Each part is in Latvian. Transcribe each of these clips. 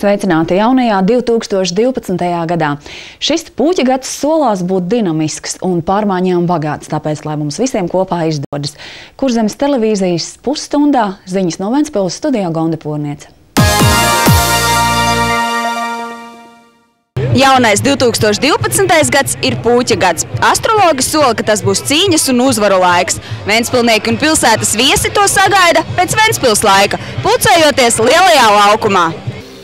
Sveicināti jaunajā 2012. gadā. Šis puķa gads solās būt dinamisks un pārmaiņām bagāts, tāpēc, lai mums visiem kopā izdodas. Kurzemes televīzijas pusstundā ziņas no Ventspils, studijā Gonda Porniece. Jaunais 2012. gads ir puķa gads. Astrologi sola, ka tas būs cīņas un uzvaru laiks. Ventspilnieki un pilsētas viesi to sagaida pēc Ventspils laika, pulcējoties lielajā laukumā.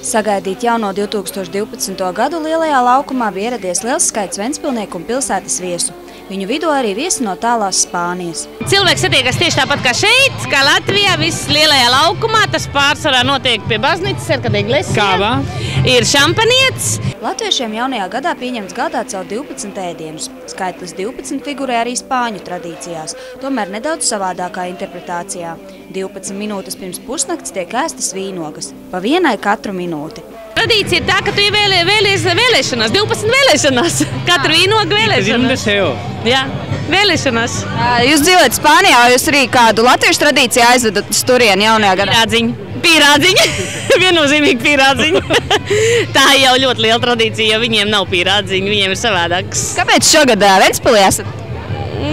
Sagaidīt jauno 2012. gadu lielajā laukumā bija ieradies liels skaits ventspilnieku un pilsētas viesu. Viņu vidū arī viesi no tālās Spānijas. Cilvēks satiekas tieši tāpat kā šeit, kā Latvijā, viss lielajā laukumā. Tas pārsvarā notiek pie baznīcas, ir, kad iglesia, ir šampanietis. Latviešiem jaunajā gadā pieņemts gādāt savu 12 ēdienus. Skaitlis 12 figurē arī spāņu tradīcijās, tomēr nedaudz savādākā interpretācijā. 12 minūtes pirms pusnakts tiek ēstas vīnogas, pa vienai katru minūti. Tradīcija ir tā, ka tu vēlies vēlēšanās, 12 vēlēšanās, katru vīnogu vēlēšanās. Jā, vēlēšanās. Jūs dzīvojat Spānijā, vai jūs arī kādu latviešu tradīciju aizvedat uz turieni jaunajā gadā? Pīrādziņa, viennozīmīgi pīrādziņa. Tā jau ļoti liela tradīcija, jo viņiem nav pīrādziņa, viņiem ir savādāks. Kāpēc šogad Ventspilī esat?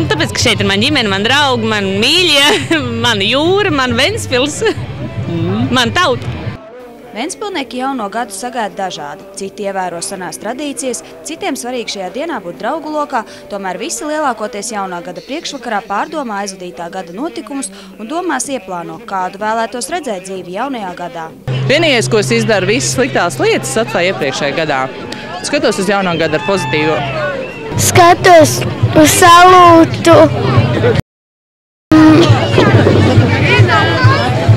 Tāpēc, ka šeit ir man ģimene, man draugi, man mīļie, man jūra, man Ventspils, man tauta. Ventspilnieki jauno gadu sagaida dažādi. Citi ievēro senās tradīcijas, citiem svarīgi šajā dienā būt draugu lokā, tomēr visi lielākoties jaunā gada priekšvakarā pārdomā aizvadītā gada notikumus un domās ieplāno, kādu vēlētos redzēt dzīvi jaunajā gadā. Vienīgais, ko es izdaru, visas sliktās lietas atklāju iepriekšējā gadā. Skatos uz jauno gadu ar pozitīvo. Skatos uz salūtu.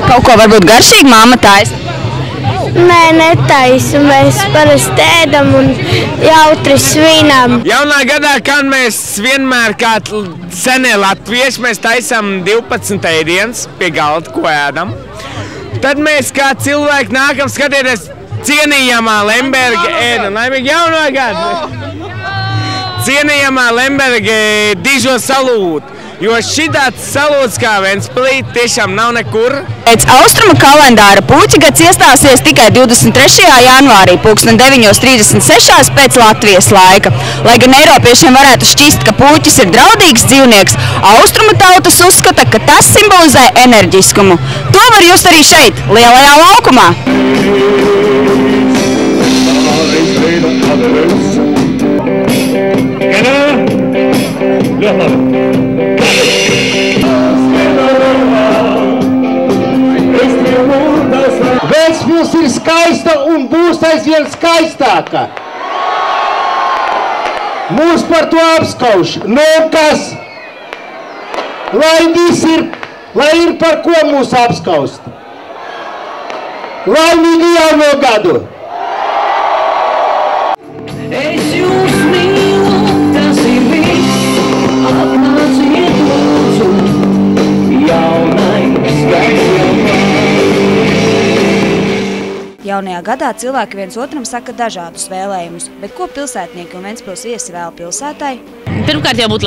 Kaut ko varbūt garšīgi mamma taisa? Nē, netaisu. Mēs parasti ēdam un jautri svinam. Jaunā gadā, kad mēs vienmēr kā senie latvieši, mēs taisam 12 ēdienas pie galda, ko ēdam. Tad mēs kā cilvēki nākam skatieties cienījamā Lemberga ēda. Laimīgi jauno gadu! Cienījamā Lemberga dižo salūtu. Jo šitāds salūts kā Ventspilī tiešām nav nekur. Pēc austrumu kalendāra puķa gads iestāsies tikai 23. janvārī, 9:36 pēc Latvijas laika. Lai gan eiropiešiem varētu šķist, ka puķis ir draudīgs dzīvnieks, austrumu tautas uzskata, ka tas simbolizē enerģiskumu. To var just arī šeit, lielajā laukumā. Ventspils ir skaista un būs aizvien skaistāka. Mūs par to apskauž. Nu kas? Lai ir par ko mūs apskaust. Laimīgu jauno gadu! Es jūs mīlu, tas ir viss, atnāciet lūdzu, jaunais gads. Jaunajā gadā cilvēki viens otram saka dažādus vēlējumus, bet ko pilsētnieki un Ventspils viesi vēl pilsētai? Pirmkārt jau būt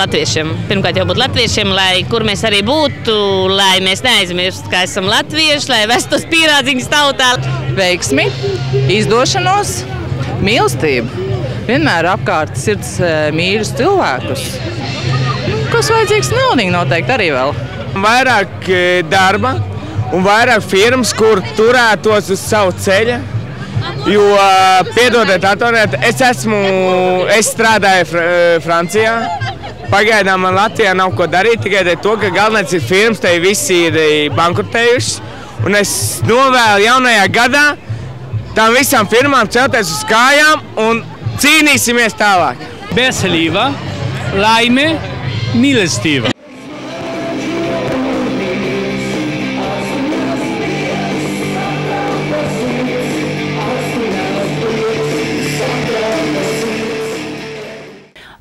latviešiem, lai kur mēs arī būtu, lai mēs neaizmirst, ka esam latvieši, lai vestos pīrādziņas tautā. Veiksmi, izdošanos, mīlestību. Vienmēr apkārt sirds mīļus cilvēkus. Kas vajadzīgs naudīgi noteikti arī vēl. Vairāk darba un vairāk firmas, kur turētos uz savu ceļa. Jo, piedodiet, es strādāju Francijā. Pagaidām man Latvijā nav ko darīt, tikai to, ka galvenais ir firmas, te visi ir bankrotējušas. Un es novēlu jaunajā gadā tām visām firmām celties uz kājām un cīnīsimies tālāk. Veselība, laime, mīlestība.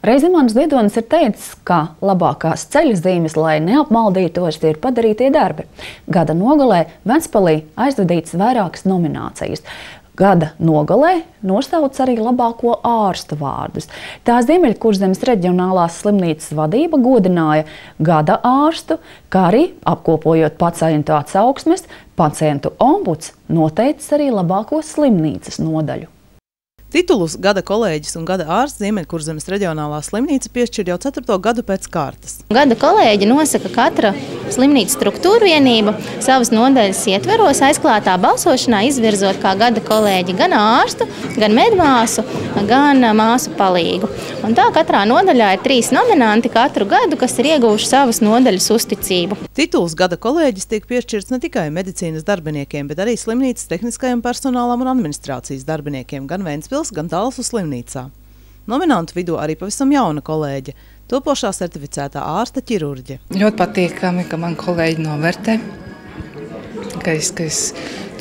Reizimans Ziedonis ir teicis, ka labākās ceļzīmes, lai neapmaldītos, ir padarītie darbi. Gada nogalē Ventspilī aizvadīts vairākas nominācijas. Gada nogalē nosauc arī labāko ārstu vārdus. Tā Ziemeļkurzemes reģionālās slimnīcas vadība godināja gada ārstu, kā arī apkopojot pacientu atsauksmes, pacientu ombuds noteicis arī labāko slimnīcas nodaļu. Titulus Gada kolēģis un Gada ārsts Ziemeļkurzemes reģionālā slimnīca piešķir jau 4. gadu pēc kārtas. Gada kolēģi nosaka katra slimnīcas struktūra vienība savas nodaļas ietveros aizklātā balsošanā izvirzot kā gada kolēģi gan ārstu, gan medmāsu, gan māsu palīgu. Un tā katrā nodaļā ir 3 nominanti katru gadu, kas ir ieguvuši savas nodaļas uzticību. Tituls Gada kolēģis tiek piešķirts ne tikai medicīnas darbiniekiem, bet arī slimnīcas tehniskajam personālam un administrācijas darbiniekiem, gan Ventspils, gan Talsu slimnīcā. Nominantu vidū arī pavisam jauna kolēģe, topošā certificētā ārsta ķirurģe. Ļoti patīkami, ka man kolēģi novērtē, ka es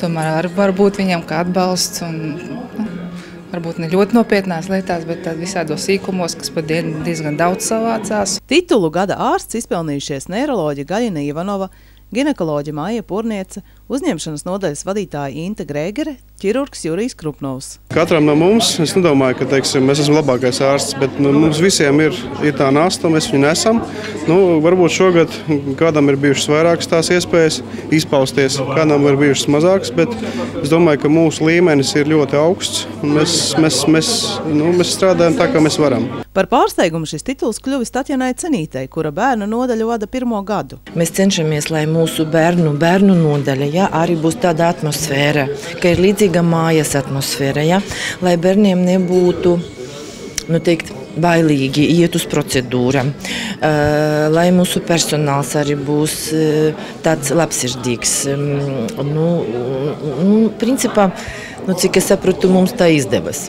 tomēr varu būt viņam kā atbalsts un varbūt ne ļoti nopietnās lietās, bet visādos sīkumos, kas pat diezgan daudz savācās. Titulu Gada ārsts izpelnījušies neiroloģe Gaļina Ivanova, ginekoloģe Maija Purniece, uzņemšanas nodaļas vadītāja Inte Grēgere, ķirurgs Jurijs Krupnovs. Katram no mums, es nedomāju, ka es esmu labākais ārsts, bet mums visiem ir tā nasta, mēs viņu nesam. Varbūt šogad kādam ir bijušas vairākas tās iespējas izpausties, kādam ir bijušas mazākas, bet es domāju, ka mūsu līmenis ir ļoti augsts un mēs strādājam tā, kā mēs varam. Par pārsteigumu šis tituls kļuvis Tatjanai Cenītei, kura bērnu nodaļu vada 1. gadu. Mēs cenšamies, lai mūsu bērnu nodaļa arī būs tāda atmosfēra, ka ir līdzīga mājas atmosfēra, lai bērniem nebūtu, bailīgi iet uz procedūram, lai mūsu personāls arī būs tāds labsirdīgs. Principā, cik es saprotu, mums tā izdevas.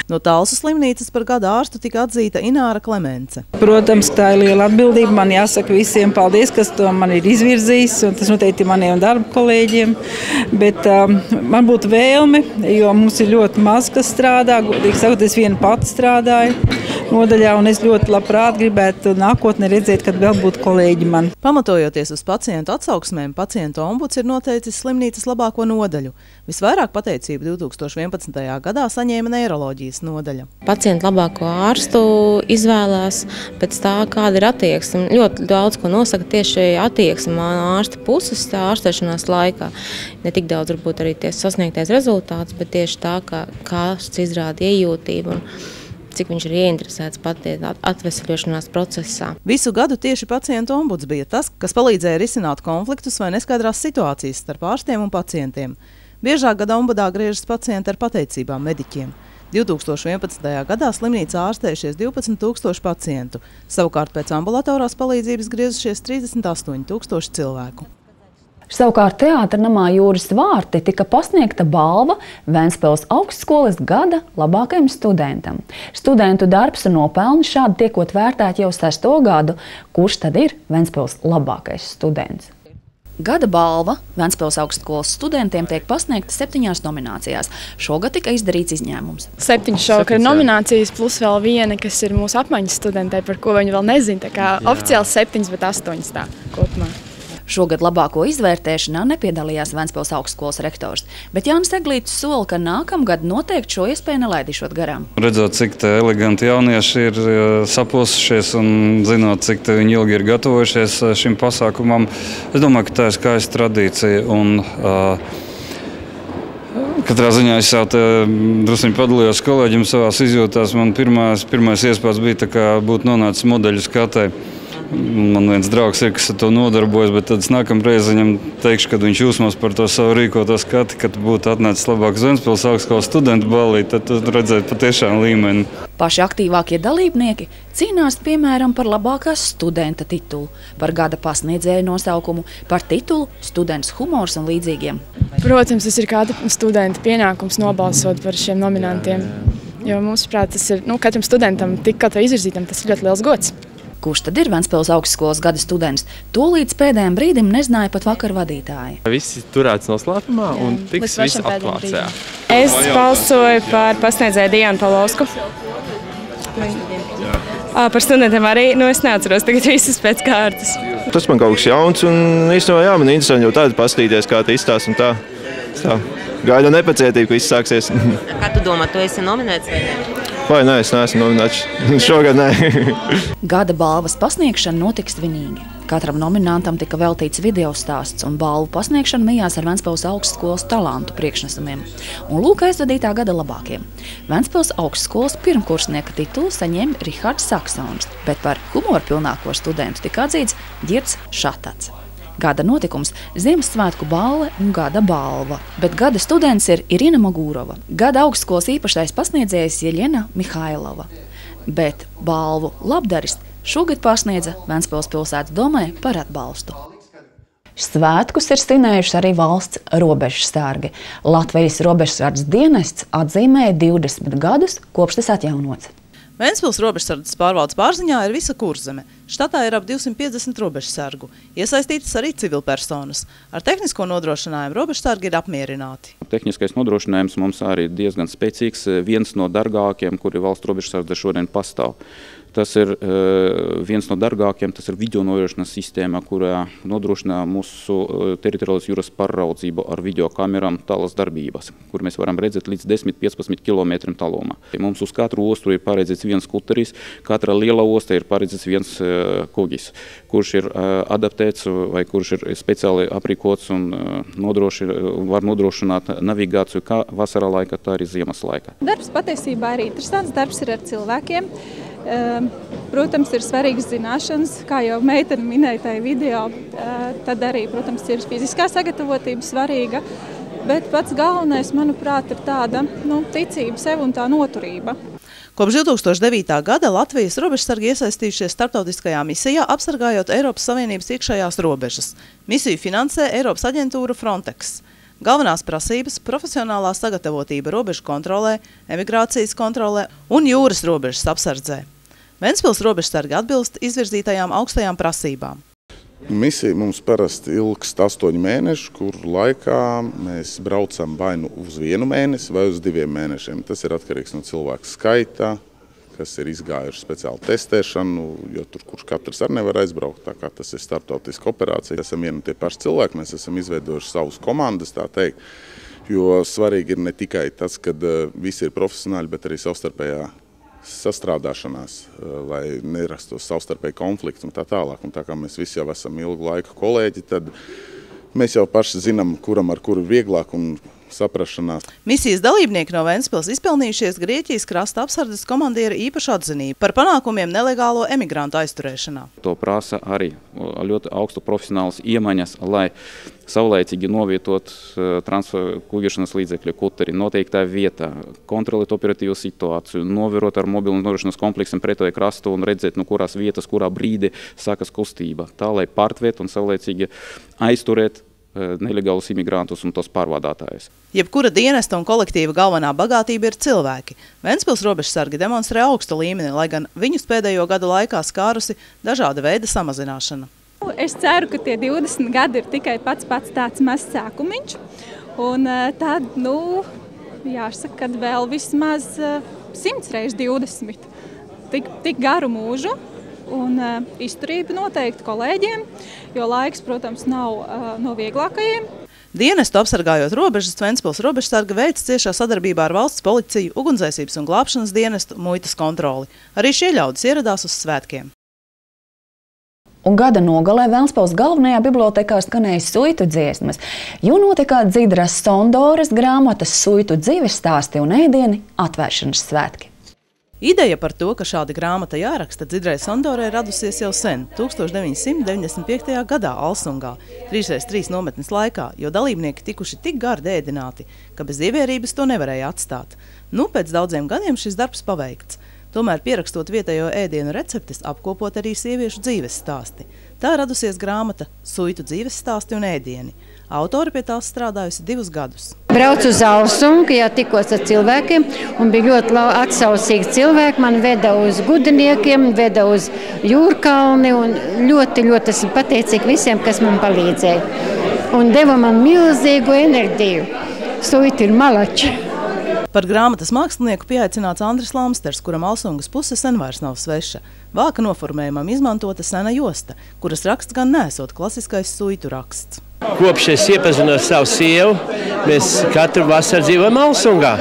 No Talsu slimnīcas par gada ārstu tika atzīta Ināra Klemence. Protams, tā ir liela atbildība. Man jāsaka visiem paldies, kas to man ir izvirzījis, un tas noteikti maniem darba kolēģiem. Bet man būtu vēlme, jo mums ir ļoti maz, kas strādā. Godīgi sakot, es viena pati strādāju nodaļā, un es ļoti labprāt gribētu nākotnē redzēt, kad vēl būtu kolēģi man. Pamatojoties uz pacientu atsauksmēm, pacientu ombuds ir noteicis slimnīcas labāko nodaļu. Visvairāk pateicību 2011. gadā saņēma neiroloģijas nodaļa. Pacientu labāko ārstu izvēlās pēc tā, kāda ir attieksme. Ļoti daudz, ko nosaka tieši attieksme no ārsta puses tā ārstēšanās laikā. Ne tik daudz varbūt arī sasniegtais rezultāts, bet tieši tā, ka ārsts izrāda iejūtību un cik viņš ir ieinteresēts atvesļošanās procesā. Visu gadu tieši pacientu ombuds bija tas, kas palīdzēja risināt konfliktus vai neskaidrās situācijas starp ārstiem un pacientiem. Biežāk gada ombudā griežas pacienti ar pateicībām mediķiem. 2011. gadā slimnīcā ārstējušies 12 000 pacientu, savukārt pēc ambulatorās palīdzības griezušies 38 000 cilvēku. Savukārt Teātra namā Jūras vārti tika pasniegta balva Ventspils augstskolas gada labākajam studentam. Studentu darbs un nopelni šādi tiekot vērtēti jau 6. gadu. Kurš tad ir Ventspils labākais students? Gada balva Ventspils augstskolas studentiem tiek pasniegta 7 nominācijās. Šogad tika izdarīts izņēmums. 7 šovakar nominācijas plus vēl viena, kas ir mūsu apmaiņas studentei, par ko viņi vēl nezina. Tā kā oficiāli 7, bet 8 tā kopumā. Šogad labāko izvērtēšanā nepiedalījās Ventspils augstskolas rektors, bet Jānis Eglītis sola, ka nākamgad noteikti šo iespēju nelaidīšot garām. Redzot, cik eleganti jaunieši ir saposušies un zinot, cik viņi ilgi ir gatavojušies šim pasākumam, es domāju, ka tā ir skaista tradīcija. Katrā ziņā es jau druskuļi padalījos kolēģiem savās izjūtās. Man pirmais iespējas bija tā kā būt nonācis modeļu skatē. Man viens draugs ir, kas ar to nodarbojas, bet tad es nākamreiz viņam teikšu, kad viņš uzmos par to savu rīkoto skati, kad būtu atnācis labāks Ventspils augstskolas studentu ballī, tad redzēt patiešām līmeni. Paši aktīvākie dalībnieki cīnās, piemēram, par labākās studenta titulu, par gada pasniedzēju nosaukumu, par titulu students humors un līdzīgiem. Protams, tas ir katra studenta pienākums nobalsot par šiem nominantiem, jo mums, prāt, tas ir, katram studentam, tik kaut vai izvirzītam, tas ir ļoti liels gods. Kurš tad ir Ventspils augstskolas gada students? To līdz pēdējiem brīdim nezināja pat vakar vadītāji. Visi turēts noslēpumā un tiks viss atklāts. Es balsoju par pasniedzēju Diānu Palovsku. Par studentiem arī, es neatceros tagad visus pēc kārtas. Tas man kaut kas jauns un īstenībā man interesanti jau tādu pastīties, kā tā izstāst un tā. Gaidu nepacietību, ka viss sāksies. Kā tu domā, tu esi nominēts vai ne? Vai nē, es neesmu nominēts. Šogad nē. Gada balvas pasniegšana notiks svinīgi. Katram nominantam tika veltīts video stāsts, un balvu pasniegšana mijās ar Ventspils augstskolas talantu priekšnesumiem. Un lūk aizvadītā gada labākiem. Ventspils augstskolas pirmkursnieka titulu saņem Rihards Saksons, bet par humorpilnāko studentu tika atzīts Ģirds Šatats. Gada notikums – Ziemassvētku balle un gada balva, bet gada students ir Irina Magūrova, gada augstskolas īpašais pasniedzējs Jeļena Mihailova. Bet balvu labdaris šogad pasniedza Ventspils pilsētas domai par atbalstu. Svētkus ir svinējuši arī valsts robežsargi. Latvijas robežsardzes dienests atzīmēja 20 gadus, kopš tas atjaunots. Ventspils robežsardzes pārvaldes pārziņā ir visa Kurzeme. Štatā ir ap 250 robežsargu. Iesaistītas arī civilpersonas. Ar tehnisko nodrošinājumu robežsargi ir apmierināti. Tehniskais nodrošinājums mums arī ir diezgan spēcīgs, viens no dārgākiem, kuri valsts robežsardze šodien pastāv. Tas ir viens no dārgākiem, tas ir video novērošanas sistēma, kurā nodrošina mūsu teritoriālās jūras pārraudzību ar video kamerām tālas darbības, kur mēs varam redzēt līdz 10–15 km tālumā. Mums uz katru ostu ir paredzēts viens skuteris, katra liela osta ir paredzēts viens kugis, kurš ir adaptēts vai kurš ir speciāli aprīkots un var nodrošināt navigāciju kā vasarā laika, tā arī ziemas laika. Darbs patiesībā ir interesants, darbs ir ar cilvēkiem. Protams, ir svarīgas zināšanas, kā jau meitene minēja tajā video, tad arī, protams, ir fiziskā sagatavotība svarīga, bet pats galvenais, manuprāt, ir tāda ticība sev un tā noturība. Kopš 2009. gada Latvijas robežsargi iesaistījušies starptautiskajā misijā, apsargājot Eiropas Savienības iekšējās robežas. Misiju finansē Eiropas aģentūra Frontex. Galvenās prasības – profesionālā sagatavotība robežu kontrolē, emigrācijas kontrolē un jūras robežas apsardzē. Ventspils robežsargi atbilst izvirzītajām augstajām prasībām. Misija mums parasti ilgst 8 mēneši, kur laikā mēs braucam vai nu uz 1 mēnesi vai uz 2 mēnešiem. Tas ir atkarīgs no cilvēku skaita, kas ir izgājuši speciālu testēšanu, jo tur kurš katrs arī nevar aizbraukt, tā kā tas ir starptautiska operācija. Esam vieni un tie paši cilvēki, mēs esam izveidojuši savus komandas, tā teikt, jo svarīgi ir ne tikai tas, ka visi ir profesionāļi, bet arī savstarpējā sastrādāšanās, lai nerastos savstarpēji konflikti un tā tālāk. Un tā kā mēs visi jau esam ilgu laiku kolēģi, tad mēs jau paši zinām, kuram ar kuru vieglāk un saprašanās. Misijas dalībnieki no Ventspils izpelnījušies Grieķijas krasta apsardzes komandiera īpašu atzinību par panākumiem nelegālo emigrantu aizturēšanā. To prasa arī ļoti augstu profesionālas iemaņas, lai saulēcīgi novietot kuģiešanas līdzekļu kuteri noteiktā vietā, kontrolēt operatīvu situāciju, novērot ar mobilu nodrošināšanas kompleksiem pretoju krastu un redzēt, no kurās vietas, kurā brīdī sākas kustība, tā lai pārtvēt un saulēcīgi aizturēt nelegālus imigrantus un tos pārvadātājus. Jebkura dienesta un kolektīva galvenā bagātība ir cilvēki. Ventspils robežsargi demonstrē augstu līmeni, lai gan viņus pēdējo gadu laikā skārusi dažāda veida samazināšana. Es ceru, ka tie 20 gadi ir tikai pats tāds mazs sākumiņš. Un tad, jāsaka, kad vēl vismaz 100 reiz 20. Tik garu mūžu. Un izturība noteikti kolēģiem, jo laiks, protams, nav no vieglākajiem. Dienestu apsargājot robežas, Ventspils robežsarga veic ciešā sadarbībā ar valsts policiju, ugunsdzēsības un glābšanas dienestu, muitas kontroli. Arī šie ļaudis ieradās uz svētkiem. Un gada nogalē Ventspils galvenajā bibliotekā skanēja suitu dziesmas, jo notika Dzidras Sondoras grāmatas suitu dzīves stāsti un ēdieni atvēršanas svētki. Ideja par to, ka šāda grāmata jāraksta Dzidrai Sondorai radusies jau sen, 1995. gadā Alsungā, 3x3 nometnes laikā, jo dalībnieki tikuši tik gardi ēdināti, ka bez ievērības to nevarēja atstāt. Pēc daudziem gadiem šis darbs paveikts. Tomēr pierakstot vietējo ēdienu receptes, apkopot arī sieviešu dzīves stāsti. Tā radusies grāmata Suitu dzīves stāsti un ēdieni. Autori pie tās strādājusi 2 gadus. Braucu uz Alsungu, jā, tikos ar cilvēkiem, un bija ļoti atsaucīgi cilvēki. Man veda uz Gudiniekiem, veda uz Jūrkalni, un ļoti esmu pateicīgi visiem, kas man palīdzēja. Un deva man milzīgu enerģiju. Suiti ir malači. Par grāmatas mākslinieku pieaicināts Andris Lamsters, kuram Alsungas puse sen vairs nav sveša. Vāka noformējumam izmantota sena josta, kuras raksts gan nesot klasiskais suitu raksts. Kopš es iepazinos savu sievu, mēs katru vasaru dzīvojam Alsungā.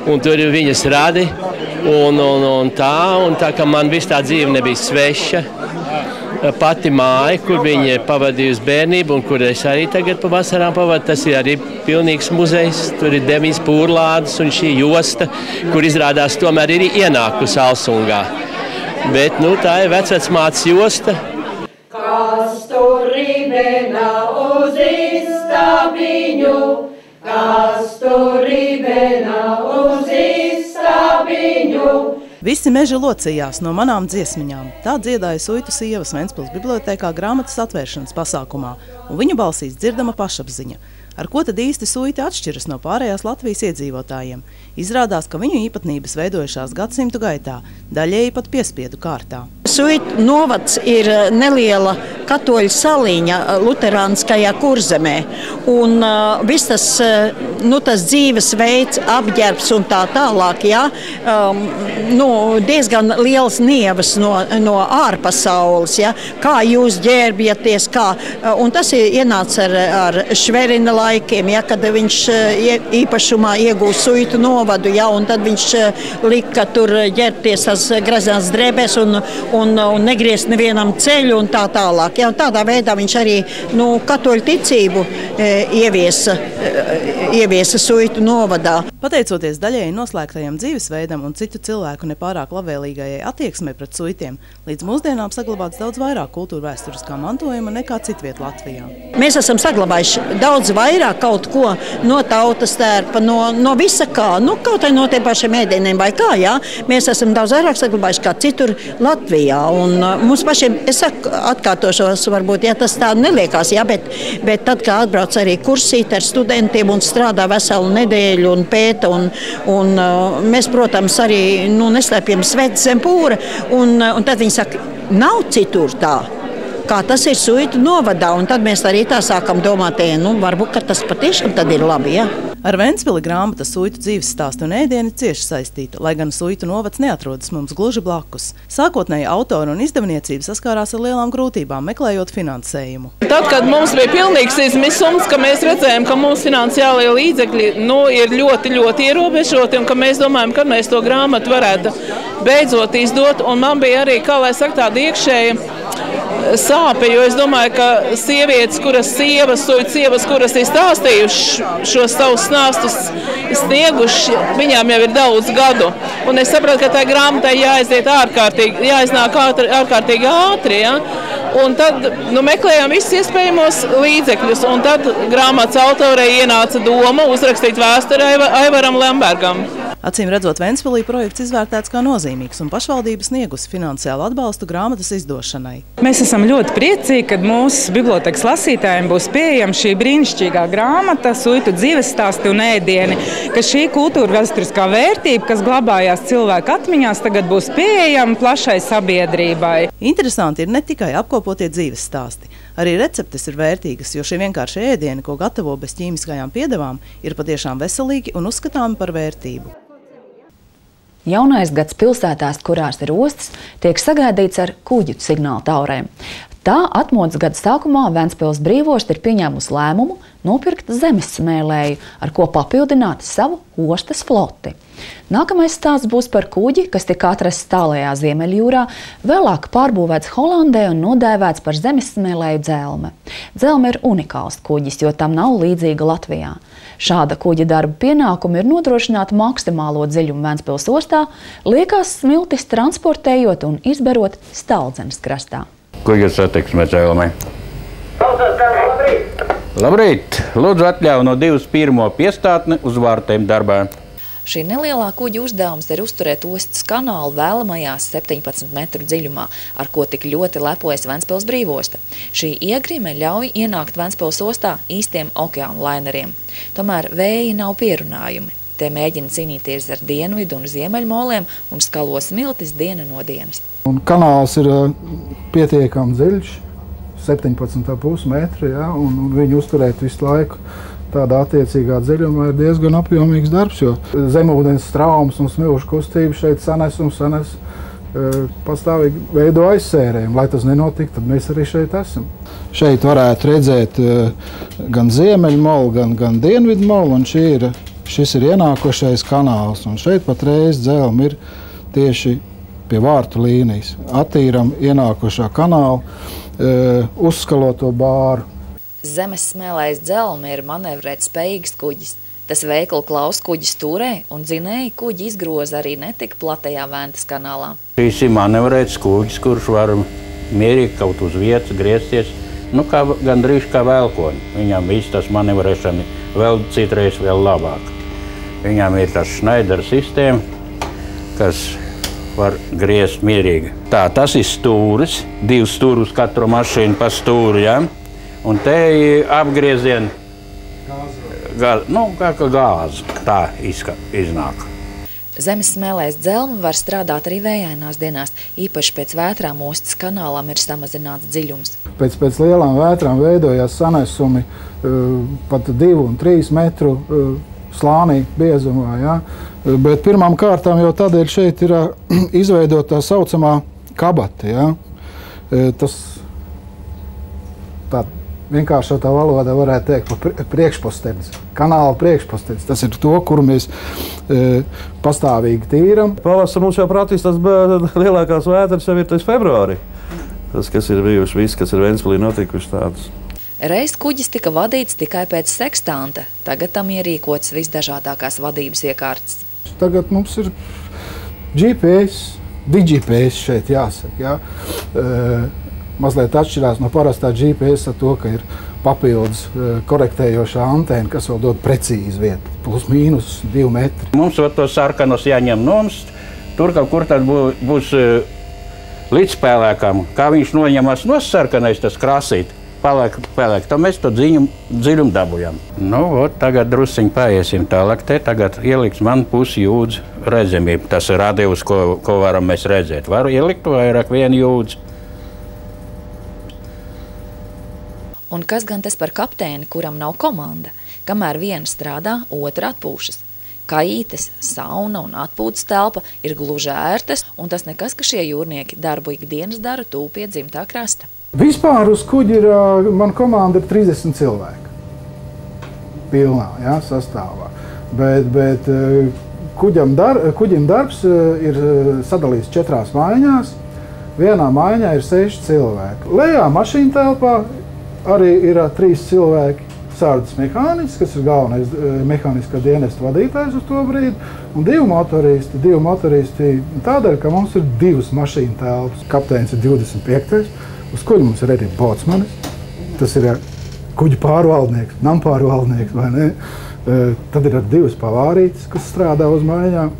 Un tur ir viņas radi, un tā kā man viss tā dzīve nebija sveša. Pati māja, kur viņa pavadījusi bērnību un kur es arī tagad pa vasarām pavadu, tas ir arī pilnīgs muzejs. Tur ir 9 pūrlādes un šī josta, kur izrādās tomēr ir ienākusi Alsungā. Bet, tā ir vecvecmātes josta. Kas tur ribena uz istabiņu, kas tur ribena uz istabiņu. Visi meži locījās no manām dziesmiņām. Tā dziedāja Suitu sievas Ventspils bibliotēkā grāmatas atvēršanas pasākumā, un viņu balsīs dzirdama pašapziņa. Ar ko tad īsti Suiti atšķiras no pārējās Latvijas iedzīvotājiem? Izrādās, ka viņu īpatnības veidojušās gadsimtu gaitā, daļēji pat piespiedu kārtā. Suitu novads ir neliela katoļu saliņa luterānskajā Kurzemē. Un viss tas dzīves veids, apģērbs un tā tālāk, diezgan liels nievas no ārpasaules, kā jūs ģērbjaties, un tas ienāca ar Šverina laikiem, kad viņš īpašumā iegūst Suitu novadu, un tad viņš lika tur ģērbties tās greznās drēbēs un negriezt nevienam ceļu un tā tālāk. Tādā veidā viņš arī katoļu ticību ieviesa Suitu novadā. Pateicoties daļēji noslēgtajam dzīvesveidam un citu cilvēku nepārāk labvēlīgajai attieksmei pret suitiem, līdz mūsdienām saglabāts daudz vairāk kultūrvēsturiskā mantojuma nekā citviet Latvijā. Mēs esam saglabājuši daudz vairāk kaut ko no tautas tērpa, no visa kā, kaut vai no tiem pašiem ēdieniem vai kā, Mēs esam daudz vairāk saglabājuši kā citur Latvijā. Un mums pašiem, es atkārtošos, varbūt, tas tā neliekās, bet tad, kā atbrauc arī kursīt ar studentiem un strādā veselu nedēļu un pēta, un mēs, protams, arī neslēpjam sveci zem pūra, un tad viņi saka, nav citur tā, kā tas ir Suitu novadā, un tad mēs arī tā sākam domāt, varbūt, ka tas patiešām tad ir labi, Ar Ventspili grāmata Suitu dzīves stāstu un ēdieni cieši saistīta, lai gan Suitu novads neatrodas mums gluži blakus. Sākotnēji autori un izdevniecība saskārās ar lielām grūtībām, meklējot finansējumu. Tad, kad mums bija pilnīgs izmisums, ka mēs redzējām, ka mūsu finansiālie līdzekļi ir ļoti, ļoti ierobežoti un ka mēs domājam, kad mēs to grāmatu varētu beidzot izdot. Un man bija arī, kā lai saka, tāda iekšēja sāpe, jo es domāju, ka sievietes, Suitu sievas, kuras ir stāstījuši šos savus stāstus snieguši, viņām jau ir daudz gadu. Un es sapratu, ka tā grāmatai jāiznāk ārkārtīgi ātri, Un tad meklējām visus iespējamos līdzekļus, un tad grāmatas autorei ienāca doma uzrakstīt vēsturi Aivaram Lembergam. Acīm redzot, Ventspilī projekts izvērtēts kā nozīmīgs un pašvaldība sniegusi finansiālu atbalstu grāmatas izdošanai. Mēs esam ļoti priecīgi, ka mūsu bibliotēkas lasītājiem būs pieejama šī brīnišķīgā grāmata Suitu dzīves stāsti un ēdieni, ka šī kultūra vēsturiskā vērtība, kas glabājās cilvēku atmiņās, tagad būs pieejama plašai sabiedrībai. Interesanti ir ne tikai apkopotie dzīves stāsti. Arī receptes ir vērtīgas, jo šie vienkāršie ēdieni, ko gatavo bez ķīmiskajām piedevām, ir patiešām veselīgi un uzskatāmi par vērtību. Jaunais gads pilsētās, kurās ir ostas, tiek sagaidīts ar kuģu signālu taurēm. Tā atmodas gada sākumā Ventspils brīvoste ir pieņēmusi lēmumu nopirkt zemessmēlēju, ar ko papildināt savu ostas floti. Nākamais stāsts būs par kuģi, kas tika atrasts tālajā Ziemeļjūrā, vēlāk pārbūvēts Holandē un nodēvēts par zemessmēlēju Dzelme. Dzelme ir unikāls kuģis, jo tam nav līdzīga Latvijā. Šāda kuģa darba pienākuma ir nodrošināt maksimālo dziļumu Ventspils ostā, liekās smiltis transportējot un izberot Stalzenes krastā. Kuģa satiksme Dzelmei. Labrīt! Lūdzu atļauju no 21. piestātne uz vārtiem darbā. Šī nelielā kuģa uzdevums ir uzturēt ostas kanālu vēlamajās 17 metru dziļumā, ar ko tik ļoti lepojas Ventspils brīvoste. Šī iegrime ļauj ienākt Ventspils ostā īstiem okeāna laineriem. Tomēr vēji nav pierunājumi. Tie mēģina cīnīties ar dienvidu un ziemeļmoliem un skalo smiltis diena no dienas. Un kanāls ir pietiekami dziļš, 17,5 metri, un viņu uzturēt visu laiku tādā attiecīgā dziļumā ir diezgan apjomīgs darbs, jo zemūdens traumas un smilšu kustība šeit sanes pastāvīgi veido aizsērējumu. Lai tas nenotiktu, tad mēs arī šeit esam. Šeit varētu redzēt gan ziemeļmolu, gan dienvidmolu, un šis ir ienākošais kanāls. Un šeit patreiz dzelme ir tieši pie vārtu līnijas. Attīram ienākošā kanāla uzskaloto bāru. Zemes smēlējs dzelme ir manevrēt spējīgs kuģis. Tas veikli klaus kuģi stūrē un dzinēji kuģi izgroza arī netik platajā Ventas kanālā. Šis ir manevrēts kuģis, kurš var mierīgi kaut uz vietas griezties, gandrīz kā velkoņi. Viņam viss tas manevrēšana vēl citreiz vēl labāk. Viņam ir tas Schneider sistēma, kas var griezt mierīgi. Tas ir stūris, 2 stūri uz katru mašīnu pa stūri, ja? Un te ir apgriezieni. Kā gāze, tā iznāk. Zemes smēlēs dzelme var strādāt arī vējainās dienās, īpaši pēc vētrām ostas kanālam ir samazināts dziļums. Pēc lielām vētrām veidojās sanesumi pat 2 un 3 metru slānī biezumā. Ja? Bet pirmām kārtām jau tādēļ šeit ir izveidota tā saucamā kabata. Ja? Tas vienkāršotā valodā varētu teikt priekšpostenis, kanāla priekšpostenis. Tas ir to, kuru mēs pastāvīgi tīram. Pavasar mums jau praktiski tas lielākās vētras jau ir tas februārī. Tas, kas ir bijuši viss, kas ir Ventspilī notikuši tādas. Reiz kuģis tika vadīts tikai pēc sekstanta, tagad tam ierīkots visdažādākās vadības iekārtas. Tagad mums ir GPS, DigiPS šeit jāsaka. Ja? Mazliet atšķirās no parastā GPS ar to, ka ir papildus korektējošā antēna, kas vēl dod precīzi vietu, plus mīnus 2 metri. Mums to sarkanos jāņem nomst, tur kaut kur tad būs līdzspēlēkam. Kā viņš noņemas no sarkanais, tas krasīt, paliek, tad mēs to dziļumu dabujam. Tagad drusciņi paiesim tālāk, tagad ieliks man pusi jūdzi redzamību. Tas ir radius, ko varam mēs redzēt. Varu ielikt vairāk vienu jūdzi. Un kas gan tas par kapteini, kuram nav komanda? Kamēr viena strādā, otra atpūšas. Kajītes, sauna un atpūtas telpa ir gluži ērtas, un tas nekas, ka šie jūrnieki darbu ikdienas dara tuvu pie dzimtā krasta. Vispār uz kuģi man komanda ir 30 cilvēki. Pilnā, ja, sastāvā. Bet kuģim darbs ir sadalīts 4 maiņās. Vienā maiņā ir 6 cilvēki. Lejā mašīna telpā arī ir 3 cilvēki. Sārdas mehāniķis, kas ir galvenais mehāniskā dienesta vadītājs uz to brīdi, un 2 motoristi. 2 motoristi tādēļ, ka mums ir 2 mašīnu telpas. Kapteinis ir 25. Uz kuģa mums ir arī botsmanis. Tas ir kuģa pārvaldnieks, nampārvaldnieks, vai ne? Tad ir 2 pavārītes, kas strādā uz maiņām.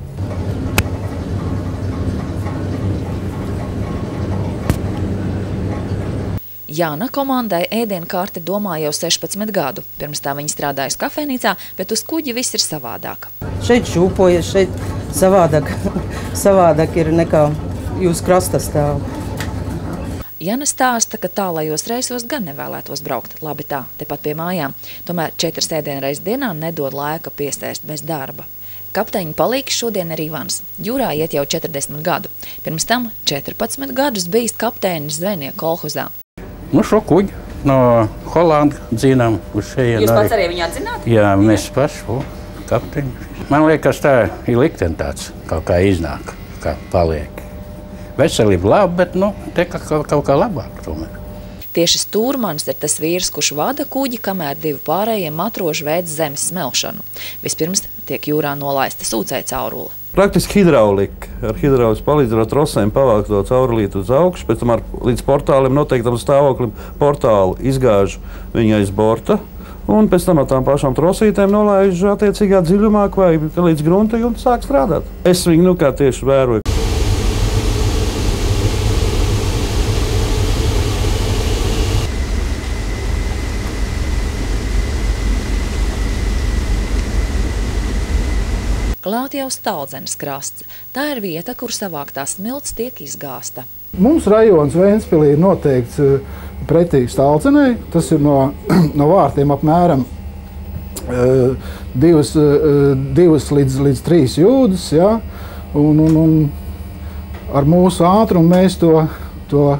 Jāna komandai ēdienkarte domā jau 16 gadu. Pirms tā viņa strādājas kafejnīcā, bet uz kuģi viss ir savādāk. Šeit šūpojas, šeit savādāk ir nekā jūs krasta stāv. Jāna stāsta, ka tālajos reisos gan nevēlētos braukt. Labi tā, tepat pie mājām. Tomēr 4 ēdienreizes dienā nedod laika piesēst bez darba. Kapteiņa palīgs šodien ir Ivans. Jūrā iet jau 40 gadu. Pirms tam 14 gadus bijis kapteinis zvejnieku kolhozā. Šo kuģi no Holanda dzinām uz šejienu. Jūs pats arī viņā dzināt? Jā, mēs paši, kapteini. Man liekas, tā ir likteni tāds, kaut kā iznāk, kā paliek. Veselība labi, bet te kaut kā labāk tomēr. Tieši stūrmanis ir tas vīrs, kurš vada kuģi, kamēr 2 pārējie matroži veic zemes smelšanu. Vispirms tiek jūrā nolaista sūcēja caurule. Praktiski hidraulika. Ar hidraulikas palīdzību ar trosēm pavāk to caurulīti uz augšu, pēc tam līdz portālim noteiktam stāvoklim portālu izgāžu viņa aiz borta, un pēc tam ar tām pašām trosītēm nolaižu attiecīgā dziļumā vai līdz gruntai un sāk strādāt. Es viņu kā tieši vēroju. Klāt jau Stalzenes krasts. Tā ir vieta, kur savāktā smilts tiek izgāsta. Mums rajons Ventspilī ir noteikts pretī Stalzenei. Tas ir no vārtiem apmēram 2 līdz 3 jūdzes. Ja? Un ar mūsu ātrumu mēs to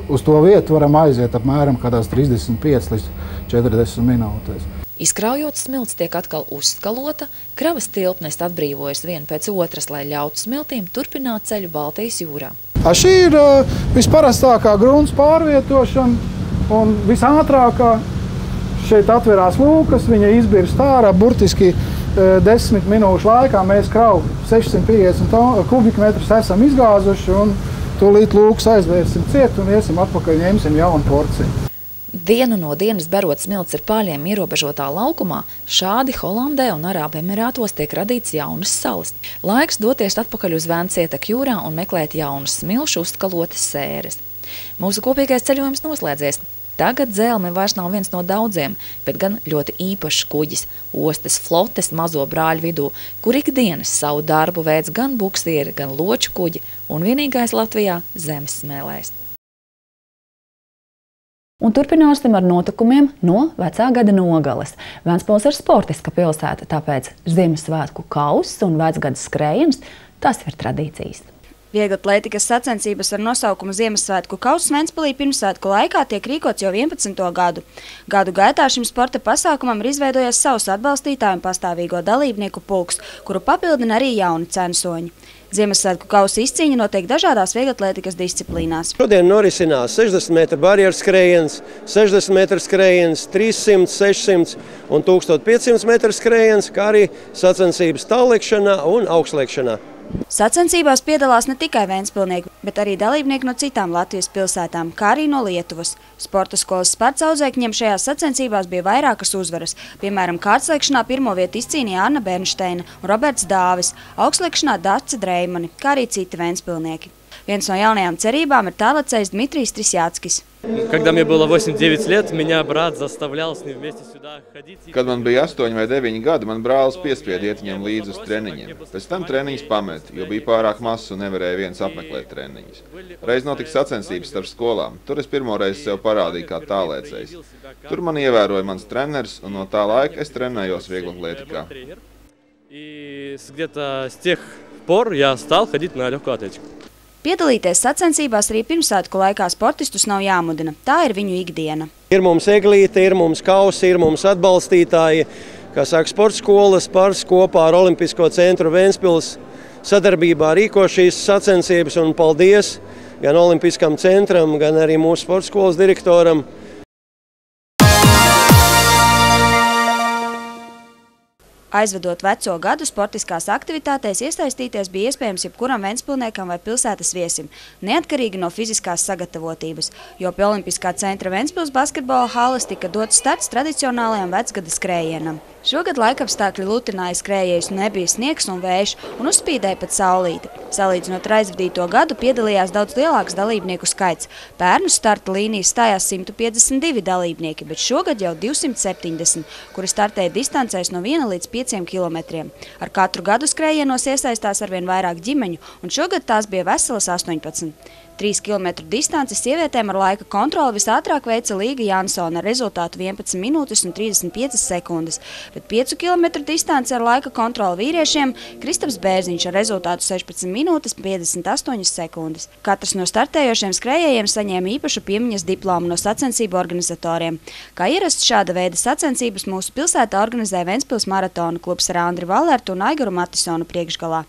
uz to vietu varam aiziet apmēram kādās 35 līdz 40 minūtēs. Izkraujot smilts tiek atkal uzskalota, kravas tilpnes atbrīvojas viena pēc otras, lai ļautu smiltīm turpināt ceļu Baltijas jūrā. Šī ir visparastākā grunts pārvietošana un visātrākā. Šeit atverās lūkas, viņa izbirst ārā, burtiski 10 minūšu laikā mēs kravu 650 kubikmetrus esam izgāzuši un tūlīt lūkas aizvērsim ciet un iesim atpakaļ, ņemsim jaunu porciju. Dienu no dienas berot smilts ar paļiem ierobežotā laukumā, šādi Holandē un Arābu Emirātos tiek radīts jaunas salas. Laiks doties atpakaļ uz Vēncietek jūrā un meklēt jaunas smilšu uzskalotas sēres. Mūsu kopīgais ceļojums noslēdzies. Tagad Dzelme vairs nav viens no daudziem, bet gan ļoti īpašs kuģis, ostas flotes mazo brāļu vidū, kur ikdienas savu darbu veids gan buksieri, gan loču kuģi un vienīgais Latvijā zemes smēlēs. Un turpināsim ar notikumiem no vecā gada nogales. Ventspils ir sportiska pilsēta, tāpēc Ziemassvētku kauss un vecgada skrējiens – tas ir tradīcijas. Vieglatlētikas sacensības ar nosaukumu Ziemassvētku kauss Ventspilī pirmsvētku laikā tiek rīkots jau 11. gadu. Gadu gaitā šim sporta pasākumam ir izveidojies savs atbalstītāju un pastāvīgo dalībnieku pulks, kuru papildina arī jauni censoņi. Ziemassvētku kausa izcīņa notiek dažādās vieglatlētikas disciplīnās. Šodien norisinās 60 metru barjeras skrējiens, 60 metru skrējiens, 300, 600 un 1500 metru skrējiens, kā arī sacensības tālliekšanā un augstliekšanā. Sacensībās piedalās ne tikai ventspilnieki, bet arī dalībnieki no citām Latvijas pilsētām, kā arī no Lietuvas. Sporta skolas Sparts audzēkņiem šajās sacensībās bija vairākas uzvaras. Piemēram, kārtsliekšanā pirmo vietu izcīnīja Anna Bernšteina un Roberts Dāvis, augstliekšanā Dace Dreimani, kā arī citi ventspilnieki. Viens no jaunajām cerībām ir tālacējs Dmitrijs Trisjatskis. Когда мне было 8-9 лет, меня брат заставлял с ним вместе сюда ходить. Kad man bija 8 vai 9 gadi, man brālis piespieda iet viņam līdzi uz treniņiem. Pēc tam treniņus pameta, jo bija pārāk mazs un nevarēja viens apmeklēt treniņus. Reiz notika sacensības starp skolām. Tur es pirmoreiz sev parādīju kā tālēcējs. Tur man ievēroja mans treneris, un no tā laika es trenējos vieglatlētikā. И где-то с тех пор я стал ходить на легкую атлетику. Piedalīties sacensībās arī pirmsvētku laikā sportistus nav jāmudina. Tā ir viņu ikdiena. Ir mums eglīte, ir mums kausi, ir mums atbalstītāji, kā saka sporta skolas, Spars kopā ar Olimpisko centru Ventspils sadarbībā rīko šīs sacensības, un paldies gan Olimpiskam centram, gan arī mūsu sporta skolas direktoram. Aizvedot veco gadu sportiskās aktivitātēs iesaistīties bija iespējams jebkuram ventspilniekam vai pilsētas viesim, neatkarīgi no fiziskās sagatavotības, jo pie Olimpiskā centra Ventspils basketbola halas tika dots starts tradicionālajam vecgada skrējienam. Šogad laikapstākļi lutināja skrējējus, nebija sniegs un vējš un uzspīdēja pat saulīte. Salīdzinot ar aizvadīto gadu piedalījās daudz lielāks dalībnieku skaits. Pērnu starta līnijas stājās 152 dalībnieki, bet šogad jau 270, kuri startēja distancēs no 1 līdz 5 kilometriem. Ar katru gadu skrējienos iesaistās arvien vairāk ģimeņu, un šogad tās bija veselas 18. 3 km distanci sievietēm ar laika kontroli visātrāk veica Līga Jansona ar rezultātu 11 minūtes un 35 sekundes, bet 5 km distanci ar laika kontroli vīriešiem Kristaps Bērziņš ar rezultātu 16 minūtes 58 sekundes. Katrs no startējošiem skrējējiem saņēma īpašu piemiņas diplomu no sacensību organizatoriem. Kā ierasts šāda veida sacensības mūsu pilsētā organizē Ventspils maratona klubs ar Andri Valertu un Aigaru Matisonu priekšgalā.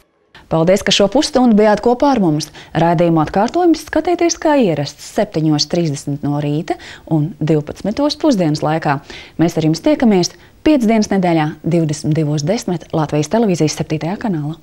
Paldies, ka šo pusstundu bijāt kopā ar mums. Raidījuma atkārtojums skatieties kā ierasts 7:30 no rīta un 12. pusdienas laikā. Mēs ar jums tiekamies 5 dienas nedēļā 22:10 Latvijas televīzijas 7. kanālā.